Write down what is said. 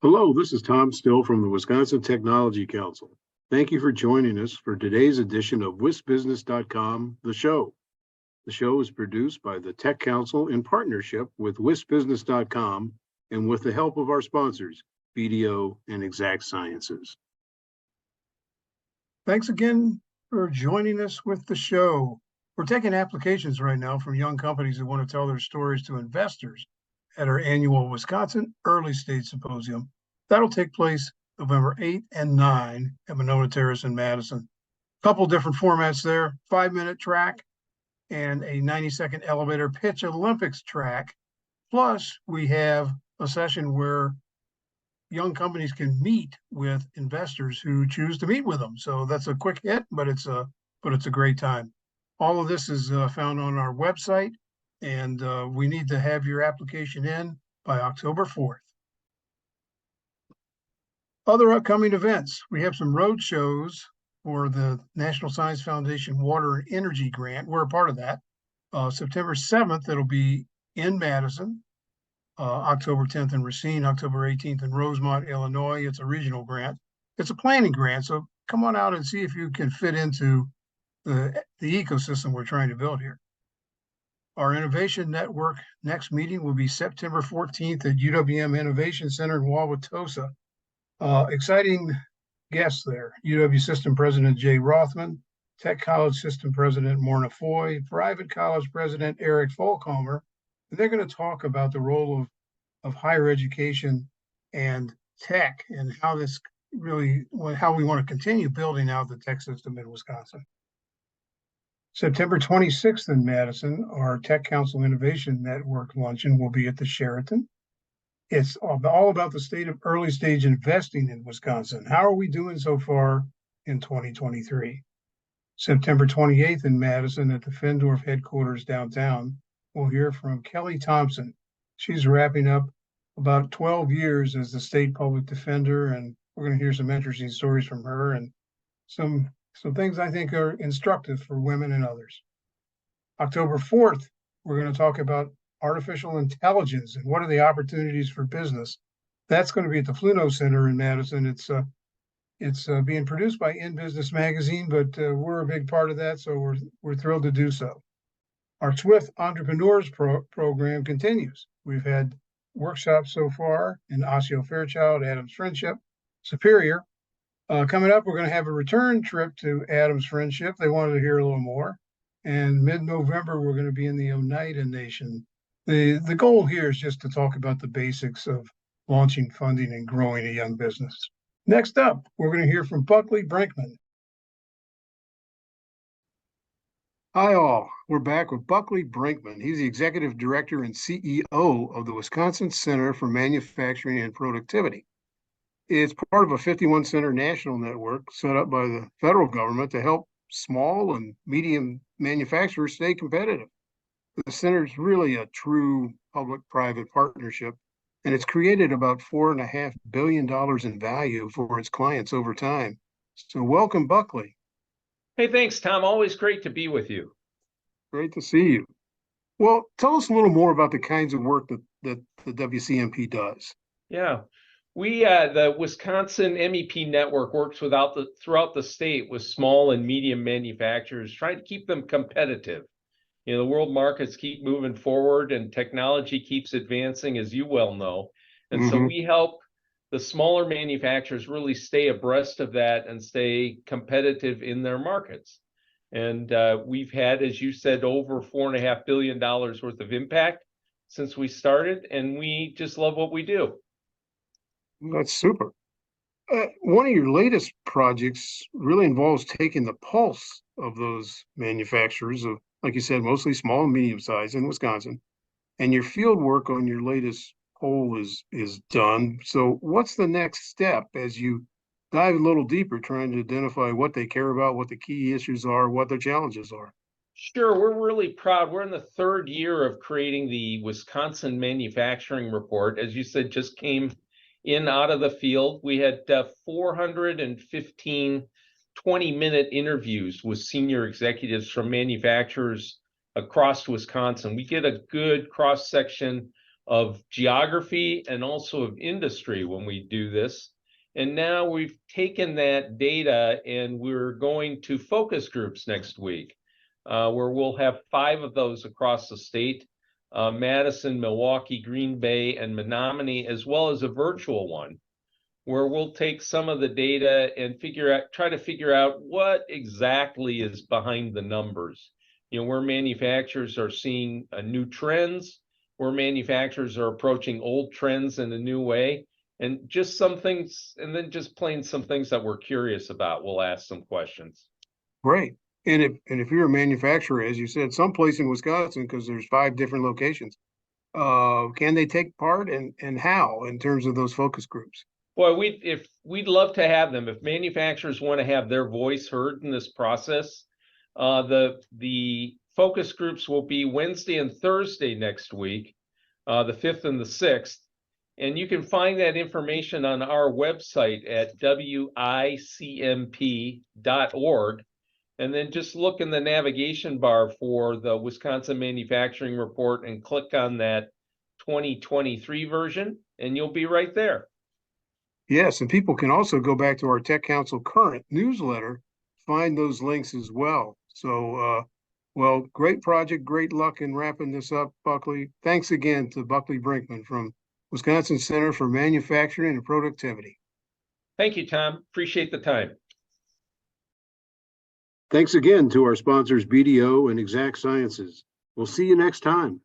Hello, this is Tom Still from the Wisconsin Technology Council. Thank you for joining us for today's edition of WisBusiness.com, the show. The show is produced by the Tech Council in partnership with WisBusiness.com and with the help of our sponsors, BDO and Exact Sciences. Thanks again for joining us with the show. We're taking applications right now from young companies that want to tell their stories to investors at our annual Wisconsin Early Stage Symposium. That'll take place November 8th and 9 at Monona Terrace in Madison. A couple different formats there, 5-minute track and a 90-second elevator pitch Olympics track. Plus, we have a session where young companies can meet with investors who choose to meet with them. So that's a quick hit, but it's a great time. All of this is found on our website, and we need to have your application in by October 4th. Other upcoming events, we have some road shows for the National Science Foundation Water and Energy Grant. We're a part of that. September 7th, it'll be in Madison. October 10th in Racine, October 18th in Rosemont, Illinois. It's a regional grant. It's a planning grant, so come on out and see if you can fit into the ecosystem we're trying to build here. Our Innovation Network next meeting will be September 14th at UWM Innovation Center in Wauwatosa. Exciting guests there. UW System President Jay Rothman, Tech College System President Morna Foy, Private College President Eric Folkhomer. And they're going to talk about the role of higher education and tech and how we want to continue building out the tech system in Wisconsin. September 26th in Madison, our Tech Council Innovation Network luncheon will be at the Sheraton. It's all about the state of early stage investing in Wisconsin. How are we doing so far in 2023? September 28th in Madison at the Fendorf headquarters downtown, we'll hear from Kelly Thompson. She's wrapping up about 12 years as the state public defender, and we're going to hear some interesting stories from her and some things I think are instructive for women and others. October 4th, we're going to talk about artificial intelligence and what are the opportunities for business. That's going to be at the Fluno Center in Madison. It's being produced by In Business Magazine, but we're a big part of that, so we're thrilled to do so. Our SWIFT Entrepreneurs program continues. We've had workshops so far in Osseo Fairchild, Adams Friendship, Superior. Coming up, we're going to have a return trip to Adams Friendship. They wanted to hear a little more. And mid-November, we're going to be in the Oneida Nation. The goal here is just to talk about the basics of launching, funding, and growing a young business. Next up, we're going to hear from Buckley Brinkman. Hi all, we're back with Buckley Brinkman. He's the Executive Director and CEO of the Wisconsin Center for Manufacturing and Productivity. It's part of a 51-center national network set up by the federal government to help small and medium manufacturers stay competitive. The center is really a true public-private partnership, and it's created about $4.5 billion in value for its clients over time. So welcome, Buckley. Hey, thanks, Tom. Always great to be with you. Great to see you. Well, tell us a little more about the kinds of work that the WCMP does. Yeah, the Wisconsin MEP network works throughout the state with small and medium manufacturers, trying to keep them competitive. You know, the world markets keep moving forward and technology keeps advancing, as you well know. And so we help the smaller manufacturers really stay abreast of that and stay competitive in their markets. And we've had, as you said, over $4.5 billion worth of impact since we started, and we just love what we do. That's super. One of your latest projects really involves taking the pulse of those manufacturers, of, like you said, mostly small and medium size in Wisconsin, and your field work on your latest poll is done. So what's the next step as you dive a little deeper, trying to identify what they care about, what the key issues are, what their challenges are? Sure, we're really proud. We're in the third year of creating the Wisconsin Manufacturing Report. As you said, just came in out of the field. We had 415 20-minute interviews with senior executives from manufacturers across Wisconsin. We get a good cross-section of geography and also of industry when we do this. And now we've taken that data and we're going to focus groups next week, where we'll have 5 of those across the state, Madison, Milwaukee, Green Bay, and Menominee, as well as a virtual one, where we'll take some of the data and try to figure out what exactly is behind the numbers. Where manufacturers are seeing new trends, where manufacturers are approaching old trends in a new way, and just some things, and then just plain some things that we're curious about. We'll ask some questions. Great. And if you're a manufacturer, as you said, someplace in Wisconsin, because there's 5 different locations, can they take part and how in terms of those focus groups? Well, we'd love to have them. If manufacturers want to have their voice heard in this process, the focus groups will be Wednesday and Thursday next week, the 5th and the 6th. And you can find that information on our website at wicmp.org. And then just look in the navigation bar for the Wisconsin Manufacturing Report and click on that 2023 version, and you'll be right there. Yes, and people can also go back to our Tech Council Current newsletter, find those links as well. So, well, great project, great luck in wrapping this up, Buckley. Thanks again to Buckley Brinkman from Wisconsin Center for Manufacturing and Productivity. Thank you, Tom. Appreciate the time. Thanks again to our sponsors, BDO and Exact Sciences. We'll see you next time.